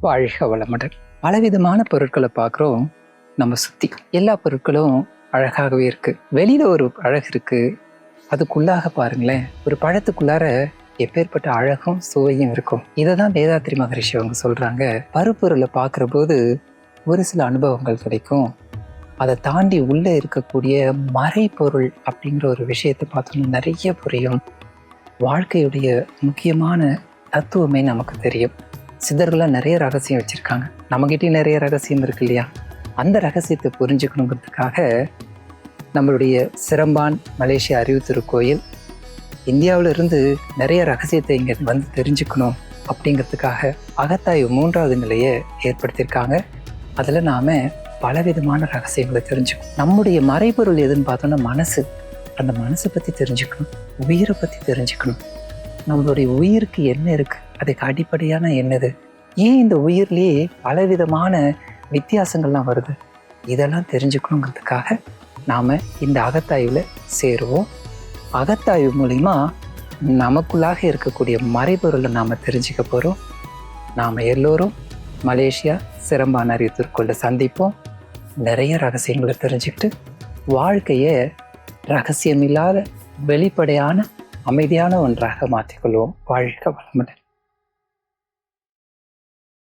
வாழ்க வளமுடன். பலவிதமான பொருட்களை பார்க்குறோம் நம்ம சுற்றி. எல்லா பொருட்களும் அழகாகவே இருக்கு. வெளியில ஒரு அழகு இருக்கு, அதுக்குள்ளாக பாருங்களேன், ஒரு பழத்துக்குள்ளார எப்பேற்பட்ட அழகும் சுவையும் இருக்கும். இதை தான் வேதாத்ரி மகரிஷி அவங்க சொல்றாங்க. பருப்பொருளை பார்க்குற போது ஒரு சில அனுபவங்கள் கிடைக்கும். அதை தாண்டி உள்ளே இருக்கக்கூடிய மறைப்பொருள் அப்படிங்கிற ஒரு விஷயத்தை பார்த்தோம்னா நிறைய புரியும். வாழ்க்கையுடைய முக்கியமான தத்துவமே நமக்கு தெரியும். சித்தர்கள்லாம் நிறைய ரகசியம் வச்சுருக்காங்க. நம்மகிட்டயும் நிறைய ரகசியம் இருக்கு இல்லையா? அந்த ரகசியத்தை புரிஞ்சுக்கணுங்கிறதுக்காக நம்மளுடைய சிரம்பான் மலேசியா அறிவு திருக்கோயில் இந்தியாவிலிருந்து நிறைய ரகசியத்தை இங்கே வந்து தெரிஞ்சுக்கணும் அப்படிங்கிறதுக்காக அகத்தாய்வு 3வது நிலையை ஏற்படுத்தியிருக்காங்க. அதில் நாம் பலவிதமான ரகசியங்களை தெரிஞ்சுக்கணும். நம்முடைய மறைபொருள் எதுன்னு பார்த்தோன்னா மனசு. அந்த மனசை பற்றி தெரிஞ்சுக்கணும், உயிரை பற்றி தெரிஞ்சுக்கணும். நம்மளுடைய உயிருக்கு என்ன இருக்குது, அதுக்கு அடிப்படையான என்னது, ஏன் இந்த உயிர்லேயே பலவிதமான வித்தியாசங்கள்லாம் வருது, இதெல்லாம் தெரிஞ்சுக்கணுங்கிறதுக்காக நாம் இந்த அகத்தாய்வில் சேருவோம். அகத்தாய்வு மூலிமா நமக்குள்ளாக இருக்கக்கூடிய மறைபொருளை நாம் தெரிஞ்சுக்க போகிறோம். நாம் எல்லோரும் மலேசியா சிரம்பான் அறிவு திருக்கோயிலை சந்திப்போம். நிறைய ரகசியங்களை தெரிஞ்சுக்கிட்டு வாழ்க்கையை ரகசியமில்லாத வெளிப்படையான அமைதியான ஒன்றாக மாற்றிக்கொள்வோம். வாழ்க வளமுடன்.